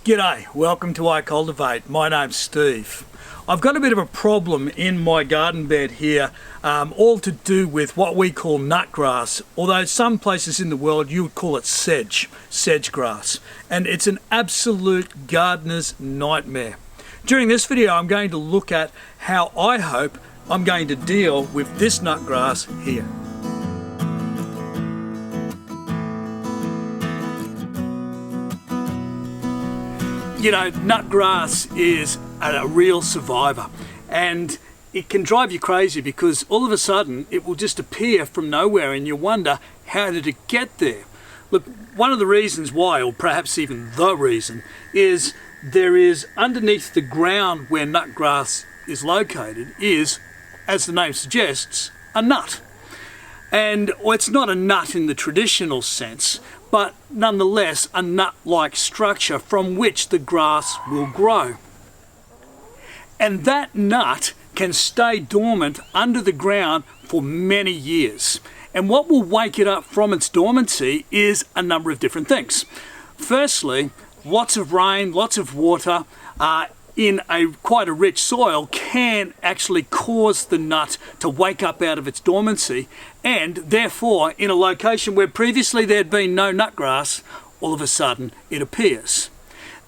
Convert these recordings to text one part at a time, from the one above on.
G'day, welcome to I Cultivate. My name's Steve. I've got a bit of a problem in my garden bed here, all to do with what we call nutgrass, although some places in the world you would call it sedge grass, and it's an absolute gardener's nightmare. During this video I'm going to look at how I hope I'm going to deal with this nutgrass here. You know, nutgrass is a real survivor, and it can drive you crazy because all of a sudden it will just appear from nowhere and you wonder, how did it get there? Look, one of the reasons why, or perhaps even the reason, is there is underneath the ground where nutgrass is located is, as the name suggests, a nut. And it's not a nut in the traditional sense, but nonetheless a nut-like structure from which the grass will grow. And that nut can stay dormant under the ground for many years. And what will wake it up from its dormancy is a number of different things. Firstly, lots of rain, lots of water in quite a rich soil can actually cause the nut to wake up out of its dormancy, and therefore in a location where previously there had been no nutgrass, all of a sudden it appears.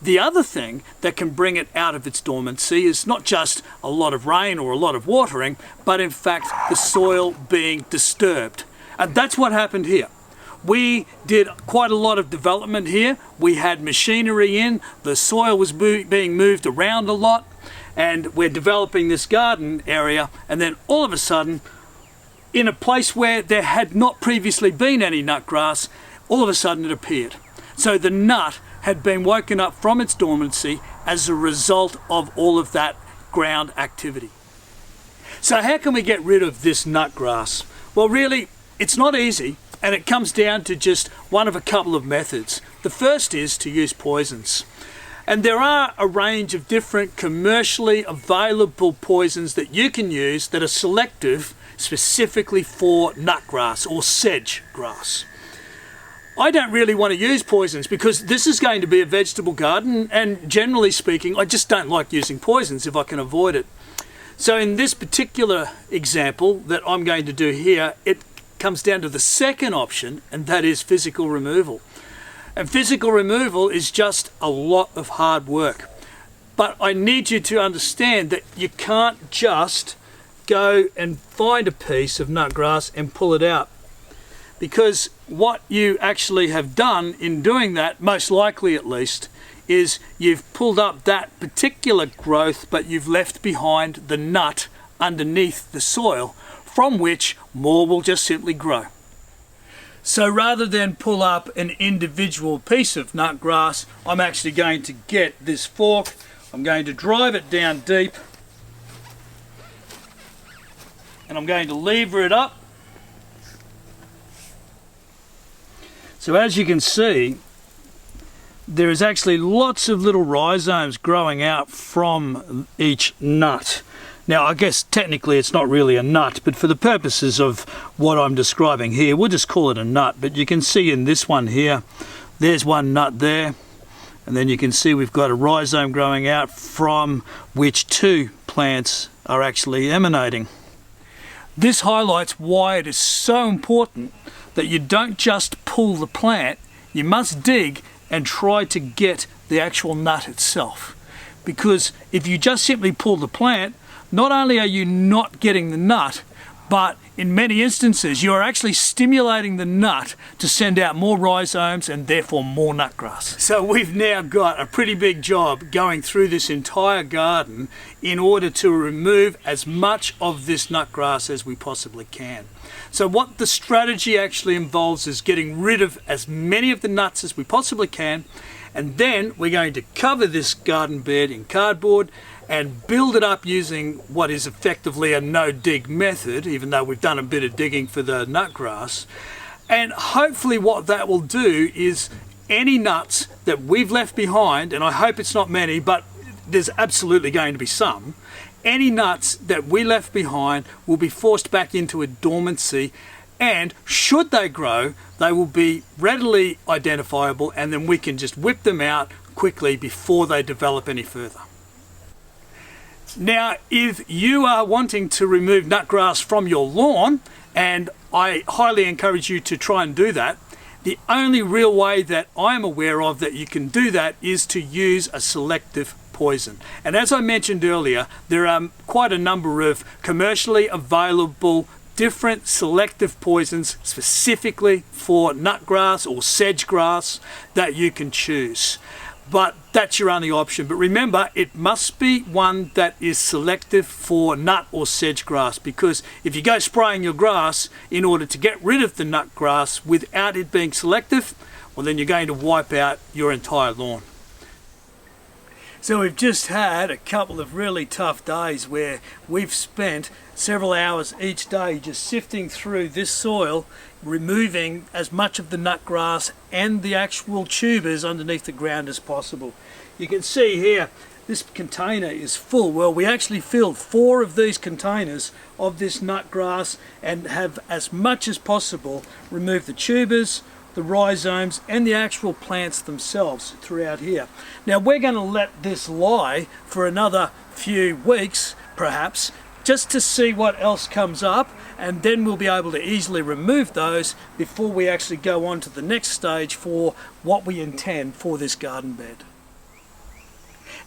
The other thing that can bring it out of its dormancy is not just a lot of rain or a lot of watering, but in fact the soil being disturbed. And that's what happened here. We did quite a lot of development here. We had machinery in, the soil was being moved around a lot, and we're developing this garden area, and then all of a sudden, in a place where there had not previously been any nutgrass, all of a sudden it appeared. So the nut had been woken up from its dormancy as a result of all of that ground activity. So how can we get rid of this nutgrass? Well, really, it's not easy. And it comes down to just one of a couple of methods. The first is to use poisons. And there are a range of different commercially available poisons that you can use that are selective specifically for nutgrass or sedge grass. I don't really want to use poisons because this is going to be a vegetable garden, and generally speaking I just don't like using poisons if I can avoid it. So in this particular example that I'm going to do here, it comes down to the second option, and that is physical removal. And physical removal is just a lot of hard work. But I need you to understand that you can't just go and find a piece of nutgrass and pull it out. Because what you actually have done in doing that, most likely at least, is you've pulled up that particular growth, but you've left behind the nut underneath the soil, from which more will just simply grow. So rather than pull up an individual piece of nutgrass, I'm actually going to get this fork, I'm going to drive it down deep, and I'm going to lever it up. So as you can see, there is actually lots of little rhizomes growing out from each nut. Now, I guess technically it's not really a nut, but for the purposes of what I'm describing here, we'll just call it a nut. But you can see in this one here, there's one nut there, and then you can see we've got a rhizome growing out from which two plants are actually emanating. This highlights why it is so important that you don't just pull the plant, you must dig and try to get the actual nut itself. Because if you just simply pull the plant, not only are you not getting the nut, but in many instances you are actually stimulating the nut to send out more rhizomes and therefore more nutgrass. So we've now got a pretty big job going through this entire garden in order to remove as much of this nutgrass as we possibly can. So what the strategy actually involves is getting rid of as many of the nuts as we possibly can, and then we're going to cover this garden bed in cardboard and build it up using what is effectively a no-dig method, even though we've done a bit of digging for the nutgrass. And hopefully what that will do is any nuts that we've left behind, and I hope it's not many, but there's absolutely going to be some, any nuts that we left behind will be forced back into a dormancy and should they grow, they will be readily identifiable, and then we can just whip them out quickly before they develop any further. Now, if you are wanting to remove nutgrass from your lawn, and I highly encourage you to try and do that, the only real way that I'm aware of that you can do that is to use a selective poison. And as I mentioned earlier, there are quite a number of commercially available different selective poisons specifically for nutgrass or sedge grass that you can choose. But that's your only option. But remember, it must be one that is selective for nut or sedge grass, because if you go spraying your grass in order to get rid of the nut grass without it being selective, well, then you're going to wipe out your entire lawn. So we've just had a couple of really tough days where we've spent several hours each day just sifting through this soil, removing as much of the nutgrass and the actual tubers underneath the ground as possible. You can see here, this container is full. Well, we actually filled 4 of these containers of this nutgrass and have, as much as possible, removed the tubers, the rhizomes and the actual plants themselves throughout here. Now we're going to let this lie for another few weeks perhaps, just to see what else comes up, and then we'll be able to easily remove those before we actually go on to the next stage for what we intend for this garden bed.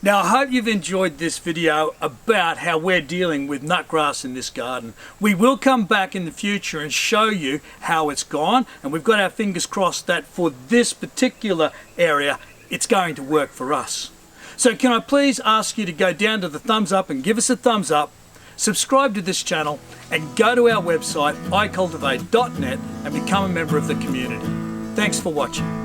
Now I hope you've enjoyed this video about how we're dealing with nutgrass in this garden. We will come back in the future and show you how it's gone, and we've got our fingers crossed that for this particular area it's going to work for us. So can I please ask you to go down to the thumbs up and give us a thumbs up, subscribe to this channel and go to our website icultivate.net and become a member of the community. Thanks for watching.